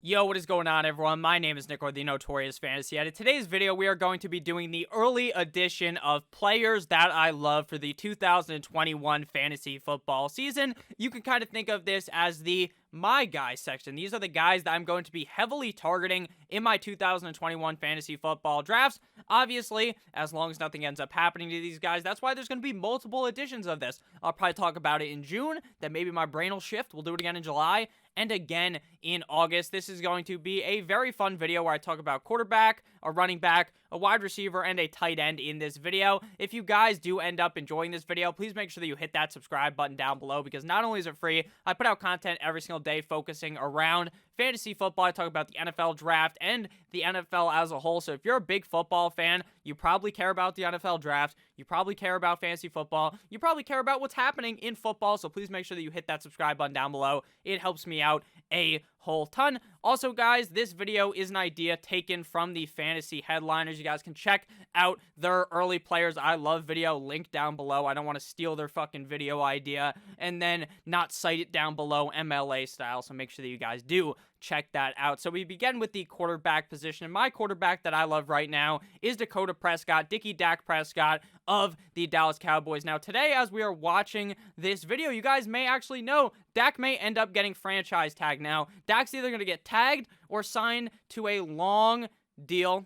Yo, what is going on, everyone? My name is Nick, or the Notorious Fantasy Ed. In today's video, we are going to be doing the early edition of players that I love for the 2021 fantasy football season. You can kind of think of this as the My Guys section. These are the guys that I'm going to be heavily targeting in my 2021 fantasy football drafts. Obviously, as long as nothing ends up happening to these guys, that's why there's going to be multiple editions of this. I'll probably talk about it in June, then maybe my brain will shift. We'll do it again in July, and again in August. This is going to be a very fun video where I talk about quarterback, a running back, a wide receiver, and a tight end in this video. If you guys do end up enjoying this video, please make sure that you hit that subscribe button down below, because not only is it free, I put out content every single day focusing around fantasy football. I talk about the NFL draft and the NFL as a whole. So if you're a big football fan, you probably care about the NFL draft. You probably care about fantasy football. You probably care about what's happening in football. So please make sure that you hit that subscribe button down below. It helps me out a whole ton. Also, guys, this video is an idea taken from the fantasy headliners. You guys can check out their early players I love video link down below. I don't want to steal their fucking video idea and then not cite it down below MLA style. So make sure that you guys do check that out. So we begin with the quarterback position. And my quarterback that I love right now is Dak Prescott of the Dallas Cowboys. Now, today, as we are watching this video, you guys may actually know Dak may end up getting franchise tagged. Now, Dak's either going to get tagged or signed to a long deal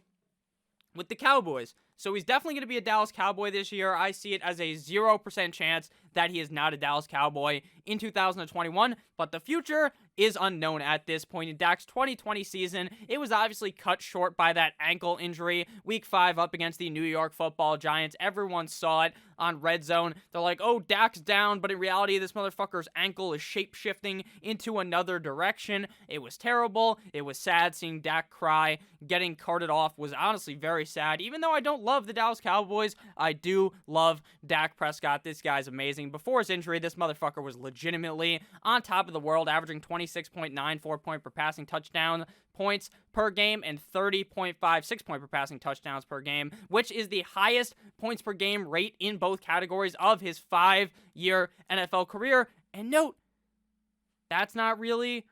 with the Cowboys. So he's definitely going to be a Dallas Cowboy this year. I see it as a 0% chance that he is not a Dallas Cowboy in 2021, but the future is unknown at this point. In Dak's 2020 season, it was obviously cut short by that ankle injury. Week 5 up against the New York Football Giants. Everyone saw it on Red Zone. They're like, oh, Dak's down, but in reality, this motherfucker's ankle is shape-shifting into another direction. It was terrible. It was sad seeing Dak cry. Getting carted off was honestly very sad. Even though I don't love the Dallas Cowboys, I do love Dak Prescott. This guy's amazing. Before his injury, this motherfucker was legitimately on top of the world, averaging 26.94 point per passing touchdown points per game and 30.56 point per passing touchdowns per game, which is the highest points per game rate in both categories of his 5-year NFL career. And note, that's not really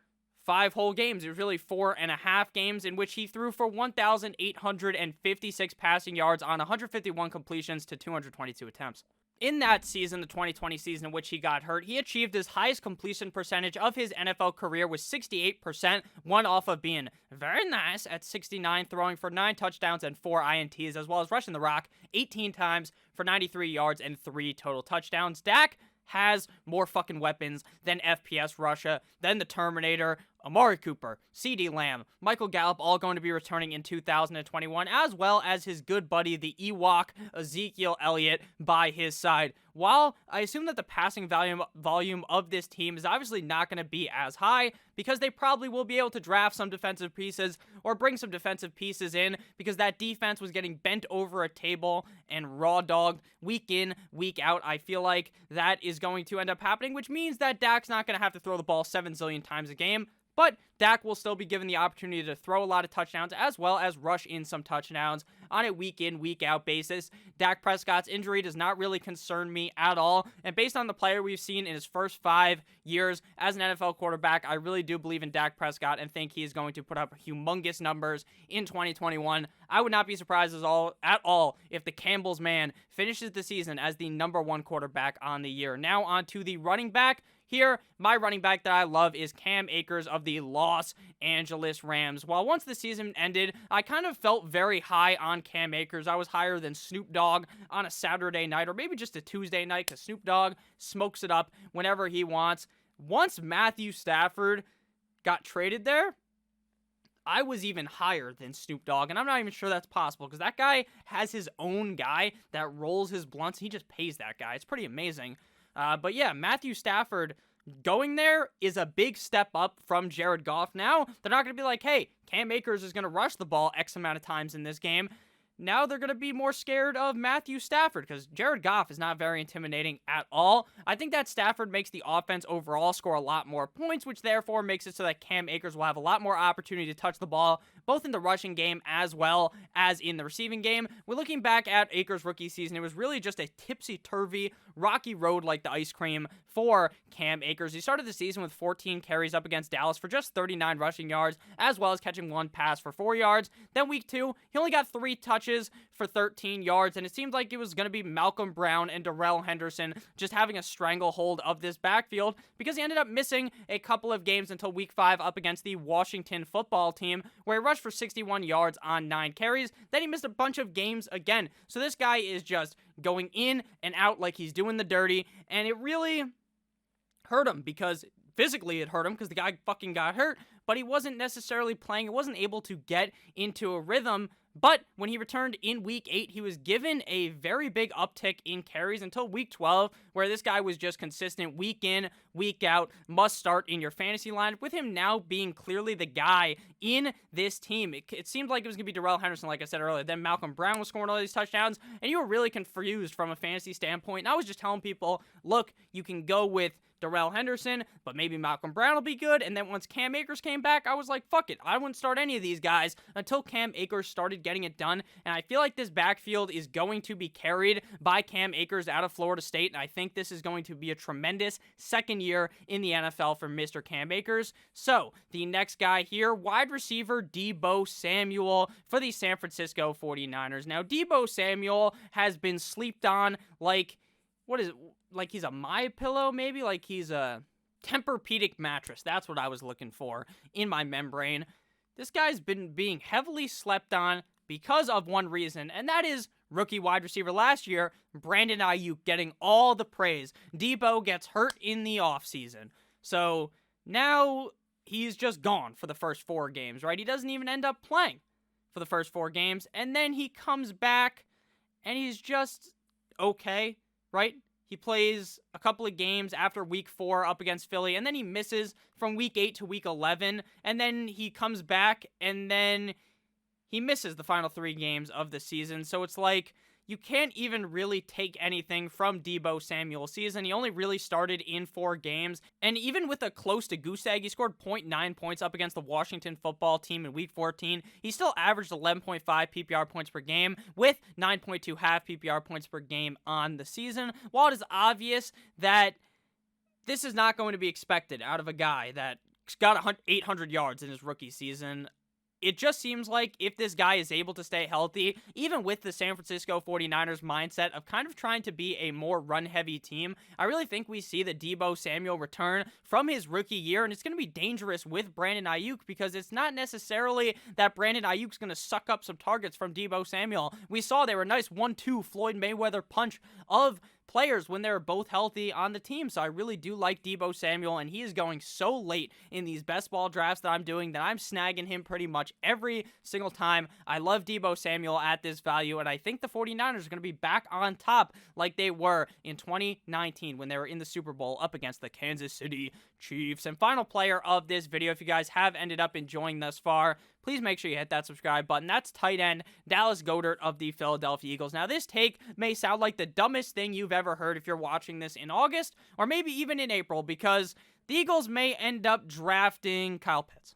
5 whole games. It was really 4.5 games in which he threw for 1,856 passing yards on 151 completions to 222 attempts. In that season, the 2020 season in which he got hurt, he achieved his highest completion percentage of his NFL career with 68%, one off of being very nice at 69, throwing for 9 touchdowns and 4 INTs, as well as rushing the rock 18 times for 93 yards and 3 total touchdowns. Dak has more fucking weapons than FPS Russia, than the Terminator, Amari Cooper, CeeDee Lamb, Michael Gallup, all going to be returning in 2021, as well as his good buddy, the Ewok, Ezekiel Elliott, by his side. While I assume that the passing volume of this team is obviously not going to be as high, because they probably will be able to draft some defensive pieces or bring some defensive pieces in, because that defense was getting bent over a table and raw dogged week in, week out. I feel like that is going to end up happening, which means that Dak's not going to have to throw the ball 7 zillion times a game. But Dak will still be given the opportunity to throw a lot of touchdowns as well as rush in some touchdowns on a week in, week out basis. Dak Prescott's injury does not really concern me at all. And based on the player we've seen in his first 5 years as an NFL quarterback, I really do believe in Dak Prescott and think he is going to put up humongous numbers in 2021. I would not be surprised at all if the Campbell's man finishes the season as the #1 quarterback on the year. Now on to the running back. Here, my running back that I love is Cam Akers of the Los Angeles Rams. While once the season ended, I kind of felt very high on Cam Akers. I was higher than Snoop Dogg on a Saturday night, or maybe just a Tuesday night, because Snoop Dogg smokes it up whenever he wants. Once Matthew Stafford got traded there, I was even higher than Snoop Dogg, and I'm not even sure that's possible, because that guy has his own guy that rolls his blunts. He just pays that guy. It's pretty amazing. But yeah, Matthew Stafford going there is a big step up from Jared Goff. Now, they're not going to be like, hey, Cam Akers is going to rush the ball X amount of times in this game. Now they're going to be more scared of Matthew Stafford, because Jared Goff is not very intimidating at all. I think that Stafford makes the offense overall score a lot more points, which therefore makes it so that Cam Akers will have a lot more opportunity to touch the ball, both in the rushing game as well as in the receiving game. We're looking back at Akers' rookie season. It was really just a tipsy-turvy, rocky road like the ice cream for Cam Akers. He started the season with 14 carries up against Dallas for just 39 rushing yards, as well as catching 1 pass for 4 yards. Then week 2, he only got 3 touches for 13 yards, and it seemed like it was going to be Malcolm Brown and Darrell Henderson just having a stranglehold of this backfield, because he ended up missing a couple of games until week 5 up against the Washington football team, where he rushed for 61 yards on 9 carries. Then he missed a bunch of games again. So this guy is just going in and out like he's doing the dirty, and it really hurt him, because physically it hurt him because the guy fucking got hurt, but he wasn't necessarily playing. He wasn't able to get into a rhythm. But when he returned in week 8, he was given a very big uptick in carries until week 12, where this guy was just consistent week in, week out, must start in your fantasy lineup, with him now being clearly the guy in this team. It seemed like it was going to be Darrell Henderson, like I said earlier. Then Malcolm Brown was scoring all these touchdowns, and you were really confused from a fantasy standpoint. And I was just telling people, look, you can go with Darrell Henderson, but maybe Malcolm Brown will be good. And then once Cam Akers came back, I was like, fuck it. I wouldn't start any of these guys until Cam Akers started getting it done. And I feel like this backfield is going to be carried by Cam Akers out of Florida State. And I think this is going to be a tremendous second year in the NFL for Mr. Cam Akers. So the next guy here, wide receiver Deebo Samuel for the San Francisco 49ers. Now, Deebo Samuel has been slept on like, what is it? Like he's a MyPillow, maybe? Like he's a Tempur-Pedic mattress. That's what I was looking for in my membrane. This guy's been being heavily slept on because of one reason, and that is rookie wide receiver last year, Brandon Ayuk, getting all the praise. Deebo gets hurt in the offseason. So now he's just gone for the first 4 games, right? He doesn't even end up playing for the first 4 games, and then he comes back, and he's just okay, right? He plays a couple of games after week 4 up against Philly, and then he misses from week 8 to week 11, and then he comes back, and then he misses the final 3 games of the season. So it's like, you can't even really take anything from Deebo Samuel's season. He only really started in 4 games, and even with a close to goose egg, he scored 0.9 points up against the Washington football team in week 14. He still averaged 11.5 PPR points per game with 9.2 half PPR points per game on the season. While it is obvious that this is not going to be expected out of a guy that got 800 yards in his rookie season, it just seems like if this guy is able to stay healthy, even with the San Francisco 49ers mindset of kind of trying to be a more run-heavy team, I really think we see the Deebo Samuel return from his rookie year, and it's going to be dangerous with Brandon Ayuk, because it's not necessarily that Brandon Ayuk's going to suck up some targets from Deebo Samuel. We saw they were a nice 1-2 Floyd Mayweather punch of players when they're both healthy on the team. So I really do like Deebo Samuel, and he is going so late in these best ball drafts that I'm doing that I'm snagging him pretty much every single time. I love Deebo Samuel at this value, and I think the 49ers are going to be back on top like they were in 2019 when they were in the Super Bowl up against the Kansas City Chiefs. And final player of this video, if you guys have ended up enjoying thus far, please make sure you hit that subscribe button. That's tight end Dallas Goedert of the Philadelphia Eagles. Now, this take may sound like the dumbest thing you've ever heard if you're watching this in August, or maybe even in April, because the Eagles may end up drafting Kyle Pitts.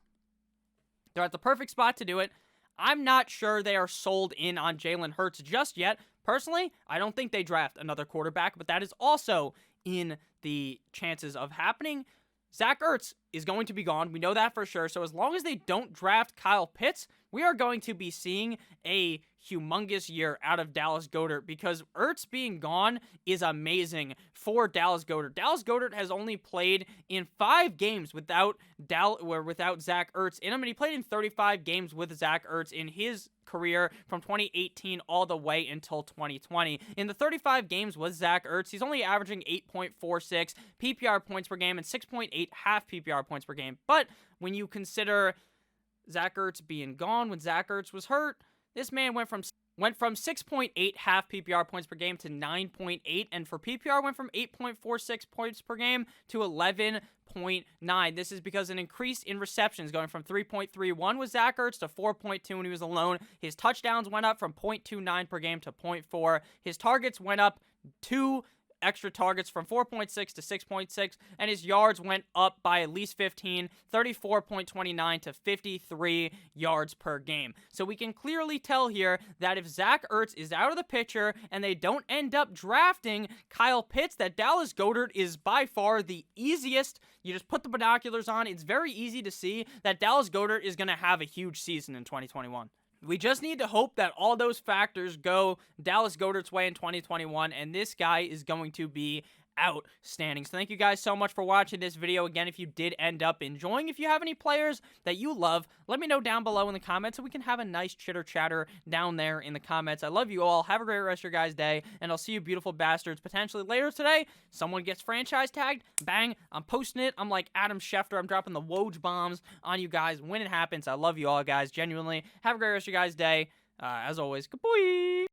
They're at the perfect spot to do it. I'm not sure they are sold in on Jalen Hurts just yet. Personally, I don't think they draft another quarterback, but that is also in the chances of happening. Zach Ertz is going to be gone. We know that for sure. So as long as they don't draft Kyle Pitts, we are going to be seeing a humongous year out of Dallas Goedert, because Ertz being gone is amazing for Dallas Goedert. Dallas Goedert has only played in 5 games without Zach Ertz in him, and he played in 35 games with Zach Ertz in his career from 2018 all the way until 2020. In the 35 games with Zach Ertz, he's only averaging 8.46 PPR points per game and 6.8 half PPR points per game. But when you consider Zach Ertz being gone, when Zach Ertz was hurt, this man went from 6.8 half PPR points per game to 9.8, and for PPR went from 8.46 points per game to 11.9. This is because an increase in receptions, going from 3.31 with Zach Ertz to 4.2 when he was alone. His touchdowns went up from 0.29 per game to 0.4. His targets went up 2 extra targets from 4.6 to 6.6, and his yards went up by at least 15, 34.29 to 53 yards per game. So we can clearly tell here that if Zach Ertz is out of the picture and they don't end up drafting Kyle Pitts, that Dallas Goedert is by far the easiest. You just put the binoculars on. It's very easy to see that Dallas Goedert is going to have a huge season in 2021. We just need to hope that all those factors go Dallas Goedert's way in 2021, and this guy is going to be outstanding. So thank you guys so much for watching this video. Again, if you did end up enjoying, if you have any players that you love, let me know down below in the comments so we can have a nice chitter chatter down there in the comments. I love you all. Have a great rest of your guys' day, and I'll see you beautiful bastards potentially later today. Someone gets franchise tagged, bang, I'm posting it. I'm like Adam Schefter. I'm dropping the Woj bombs on you guys when it happens. I love you all, guys, genuinely. Have a great rest of your guys' day. As always, good boy.